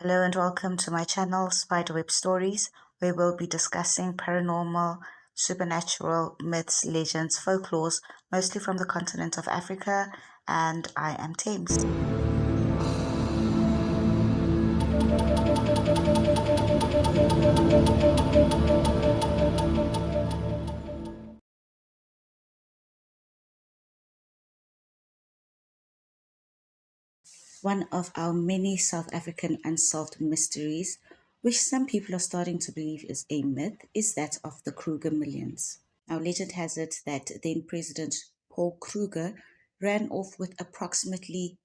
Hello and welcome to my channel, Spiderweb Stories, where we'll be discussing paranormal, supernatural myths, legends, folklores, mostly from the continent of Africa, and I am Thames. One of our many South African unsolved mysteries, which some people are starting to believe is a myth, is that of the Kruger millions. Now, legend has it that then President Paul Kruger ran off with approximately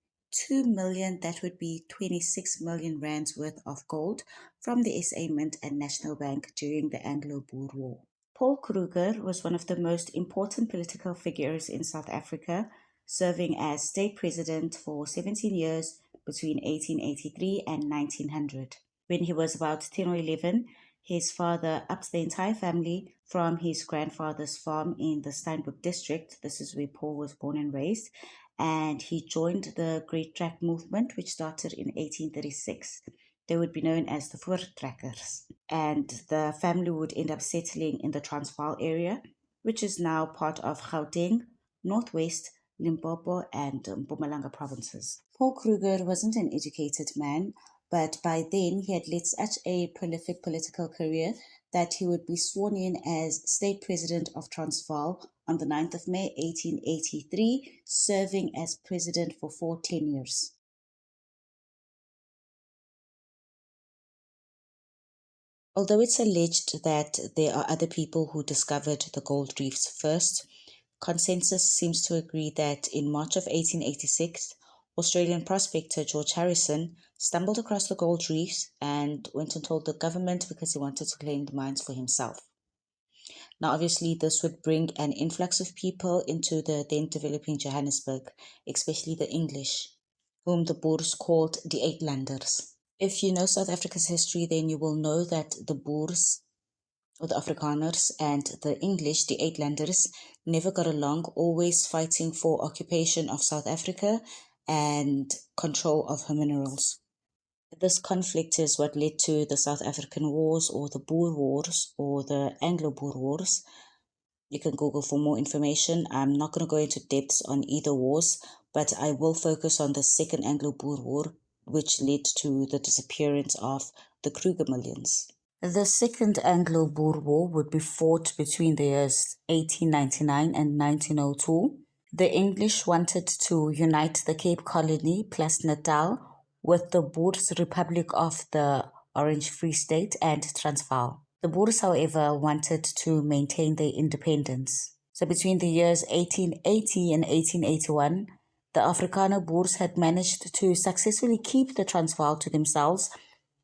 2 million, that would be 26 million rands worth of gold, from the SA Mint and National Bank during the Anglo-Boer War. Paul Kruger was one of the most important political figures in South Africa, serving as state president for 17 years between 1883 and 1900. When he was about 10 or 11, his father upped the entire family from his grandfather's farm in the Steinbok district. This is where Paul was born and raised. And he joined the Great Track movement, which started in 1836. They would be known as the Voortrekkers. And the family would end up settling in the Transvaal area, which is now part of Gauteng, Northwest, Limpopo, and Mpumalanga provinces. Paul Kruger wasn't an educated man, but by then he had led such a prolific political career that he would be sworn in as state president of Transvaal on the 9th of May 1883, serving as president for 4 tenures. Although it's alleged that there are other people who discovered the gold reefs first, consensus seems to agree that in March of 1886, Australian prospector George Harrison stumbled across the gold reefs and went and told the government because he wanted to claim the mines for himself. Now, obviously, this would bring an influx of people into the then developing Johannesburg, especially the English, whom the Boers called the Uitlanders. If you know South Africa's history, then you will know that the Boers, or the Afrikaners, and the English, the Uitlanders, never got along, always fighting for occupation of South Africa and control of her minerals. This conflict is what led to the South African Wars, or the Boer Wars, or the Anglo-Boer Wars. You can Google for more information. I'm not going to go into depths on either wars, but I will focus on the Second Anglo-Boer War, which led to the disappearance of the Kruger millions. The Second Anglo-Boer War would be fought between the years 1899 and 1902. The English wanted to unite the Cape Colony plus Natal with the Boers Republic of the Orange Free State and Transvaal. The Boers, however, wanted to maintain their independence. So between the years 1880 and 1881, the Afrikaner Boers had managed to successfully keep the Transvaal to themselves,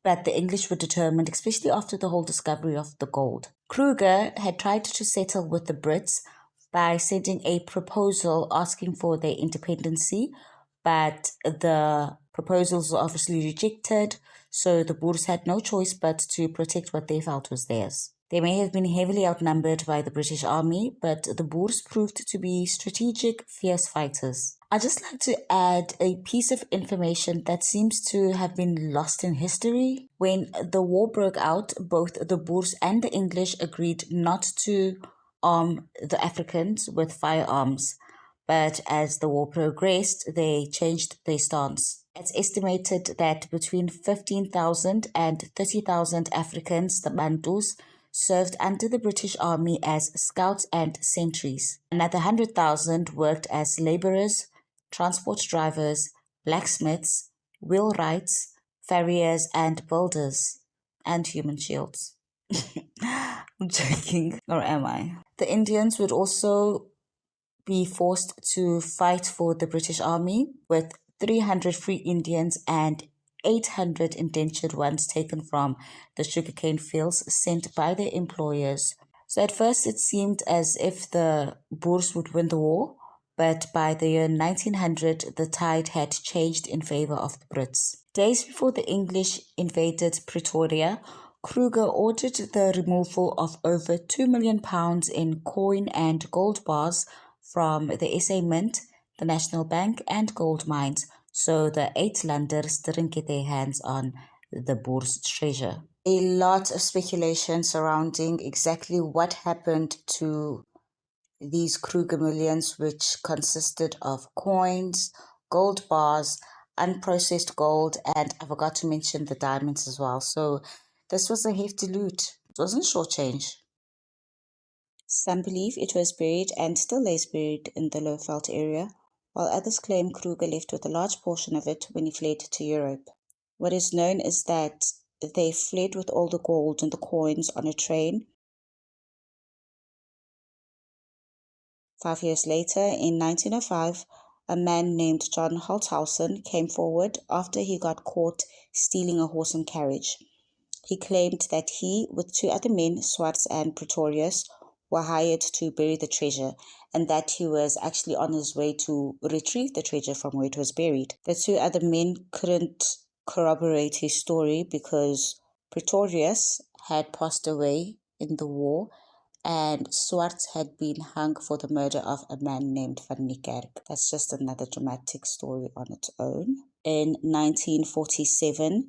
but the English were determined, especially after the whole discovery of the gold. Kruger had tried to settle with the Brits by sending a proposal asking for their independency, but the proposals were obviously rejected, so the Boers had no choice but to protect what they felt was theirs. They may have been heavily outnumbered by the British Army, but the Boers proved to be strategic, fierce fighters. I'd just like to add a piece of information that seems to have been lost in history. When the war broke out, both the Boers and the English agreed not to arm the Africans with firearms, but as the war progressed, they changed their stance. It's estimated that between 15,000 and 30,000 Africans, the Bantus, served under the British Army as scouts and sentries. Another 100,000 worked as laborers, transport drivers, blacksmiths, wheelwrights, farriers, and builders, and human shields. I'm joking, or am I? The Indians would also be forced to fight for the British Army, with 300 free Indians and 800 indentured ones taken from the sugarcane fields sent by their employers. So at first it seemed as if the Boers would win the war, but by the year 1900 the tide had changed in favor of the Brits. Days before the English invaded Pretoria, Kruger ordered the removal of over £2 million in coin and gold bars from the SA Mint, the National Bank, and gold mines, so the Uitlanders didn't get their hands on the Boer's treasure. A lot of speculation surrounding exactly what happened to these Kruger millions, which consisted of coins, gold bars, unprocessed gold, and I forgot to mention the diamonds as well. So this was a hefty loot. It wasn't short change. Some believe it was buried and still lays buried in the Lowveld area, while others claim Kruger left with a large portion of it when he fled to Europe. What is known is that they fled with all the gold and the coins on a train. 5 years later, in 1905, a man named John Holthausen came forward after he got caught stealing a horse and carriage. He claimed that he, with two other men, Swartz and Pretorius, were hired to bury the treasure, and that he was actually on his way to retrieve the treasure from where it was buried. The two other men couldn't corroborate his story because Pretorius had passed away in the war, and Swartz had been hung for the murder of a man named Van Niekerk. That's just another dramatic story on its own. In 1947,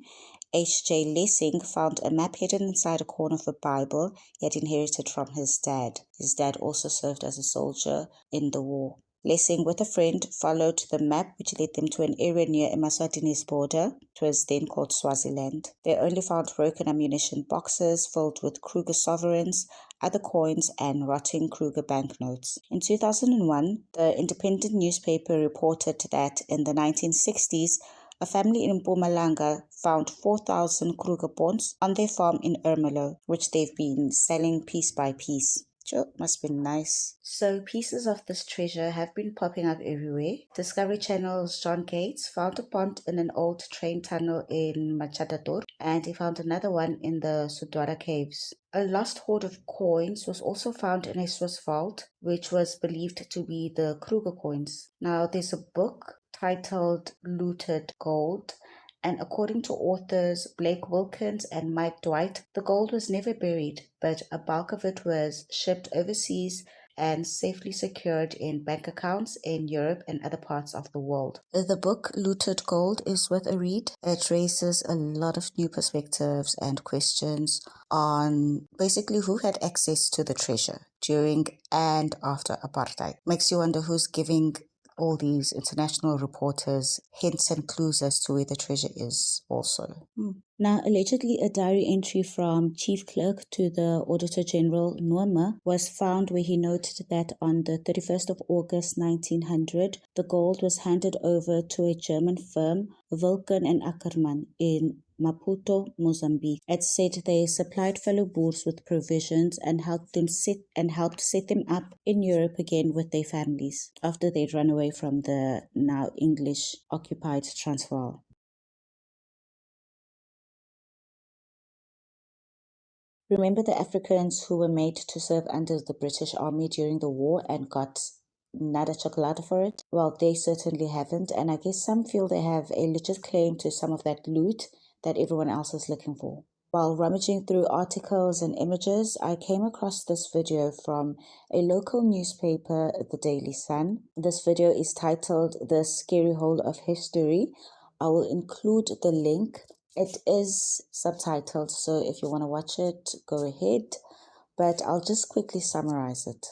H.J. Lessing found a map hidden inside a corner of a Bible he had inherited from his dad. His dad also served as a soldier in the war. Lessing, with a friend, followed the map, which led them to an area near Emaswatini's border. It was then called Swaziland. They only found broken ammunition boxes filled with Kruger sovereigns, other coins, and rotting Kruger banknotes. In 2001, the Independent newspaper reported that in the 1960s, a family in Mpumalanga found 4,000 Kruger bonds on their farm in Ermelo, which they've been selling piece by piece. Sure, must be nice. So pieces of this treasure have been popping up everywhere. Discovery Channel's John Gates found a pond in an old train tunnel in Machadodorp, and he found another one in the Sudwara caves. A lost hoard of coins was also found in a Swiss vault, which was believed to be the Kruger coins. Now, there's a book titled Looted Gold, and according to authors Blake Wilkins and Mike Dwight, the gold was never buried, but a bulk of it was shipped overseas and safely secured in bank accounts in Europe and other parts of the world. The book Looted Gold is worth a read. It raises a lot of new perspectives and questions on basically who had access to the treasure during and after apartheid. Makes you wonder who's giving all these international reporters hints and clues as to where the treasure is also. Now, allegedly, a diary entry from Chief Clerk to the Auditor General Noema was found where he noted that on the 31st of August 1900, the gold was handed over to a German firm, Vulcan and Ackermann, in Maputo, Mozambique. It said they supplied fellow Boers with provisions and helped set them up in Europe again with their families after they'd run away from the now English occupied Transvaal. Remember the Africans who were made to serve under the British Army during the war and got nada chocolate for it? Well, they certainly haven't, and I guess some feel they have a legit claim to some of that loot that everyone else is looking for. While rummaging through articles and images, I came across this video from a local newspaper, the Daily Sun. This video is titled The Scary Hole of History. I will include the link. It is subtitled, so if you want to watch it, go ahead, but I'll just quickly summarize it.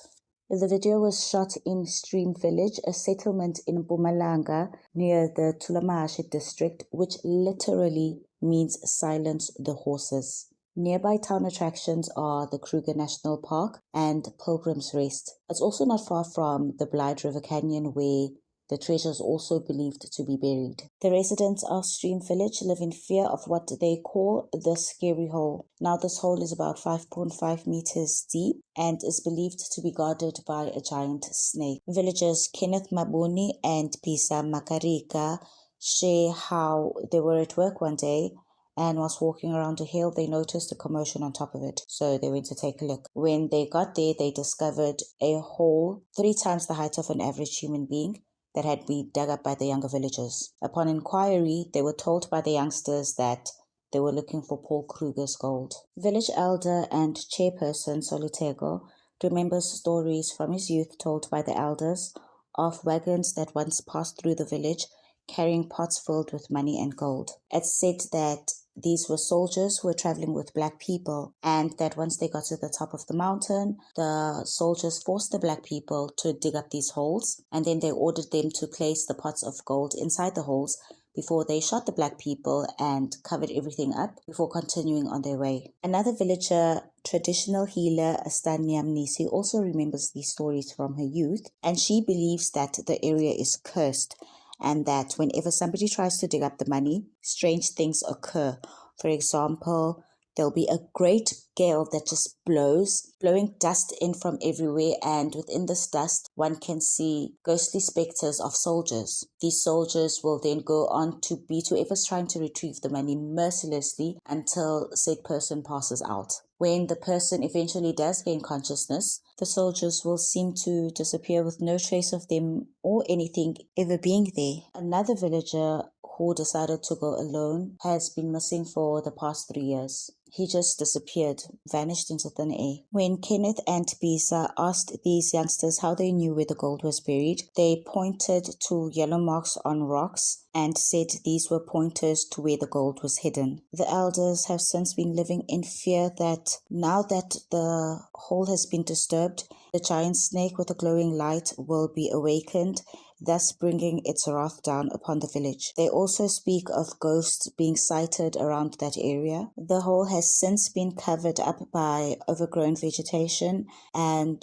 The video was shot in Stream Village, a settlement in Mpumalanga near the Tulamashi district, which literally means silence the horses. Nearby town attractions are the Kruger National Park and Pilgrim's Rest. It's also not far from the Blyde River Canyon where the treasure is also believed to be buried. The residents of Stream Village live in fear of what they call the scary hole. Now, this hole is about 5.5 meters deep and is believed to be guarded by a giant snake. Villagers Kenneth Mabuni and Pisa Makarika share how they were at work one day and whilst walking around a hill, they noticed a commotion on top of it. So they went to take a look. When they got there, they discovered a hole 3 times the height of an average human being that had been dug up by the younger villagers. Upon inquiry, they were told by the youngsters that they were looking for Paul Kruger's gold. Village elder and chairperson Solitego remembers stories from his youth told by the elders of wagons that once passed through the village carrying pots filled with money and gold. It's said that these were soldiers who were traveling with black people, and that once they got to the top of the mountain, the soldiers forced the black people to dig up these holes, and then they ordered them to place the pots of gold inside the holes before they shot the black people and covered everything up before continuing on their way. Another villager, traditional healer Astanyamnisi, also remembers these stories from her youth, and she believes that the area is cursed and that whenever somebody tries to dig up the money, strange things occur. For example, there'll be a great gale that just blows, blowing dust in from everywhere, and within this dust, one can see ghostly specters of soldiers. These soldiers will then go on to beat whoever's trying to retrieve the money mercilessly until said person passes out. When the person eventually does gain consciousness, the soldiers will seem to disappear with no trace of them or anything ever being there. Another villager who decided to go alone has been missing for the past 3 years. He just disappeared, vanished into thin air. When Kenneth and Bisa asked these youngsters how they knew where the gold was buried, they pointed to yellow marks on rocks and said these were pointers to where the gold was hidden. The elders have since been living in fear that now that the hole has been disturbed, the giant snake with a glowing light will be awakened, thus bringing its wrath down upon the village. They also speak of ghosts being sighted around that area. The hole has since been covered up by overgrown vegetation and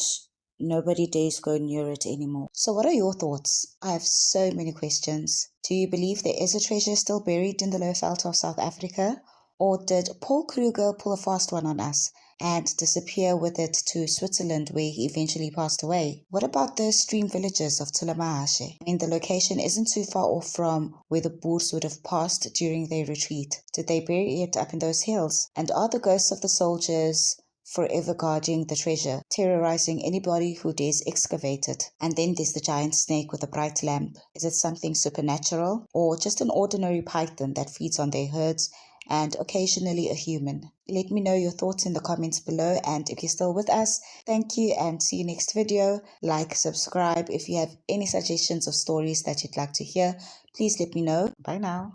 nobody dares go near it anymore. So what are your thoughts? I have so many questions. Do you believe there is a treasure still buried in the low veld of South Africa? Or did Paul Kruger pull a fast one on us and disappear with it to Switzerland where he eventually passed away? What about the stream villages of Thulamahashe? I mean, the location isn't too far off from where the Boers would have passed during their retreat. Did they bury it up in those hills? And are the ghosts of the soldiers forever guarding the treasure, terrorizing anybody who dares excavate it? And then there's the giant snake with a bright lamp. Is it something supernatural or just an ordinary python that feeds on their herds and occasionally a human? Let me know your thoughts in the comments below, and if you're still with us, thank you and see you next video. Like, subscribe. If you have any suggestions of stories that you'd like to hear, please let me know. Bye now.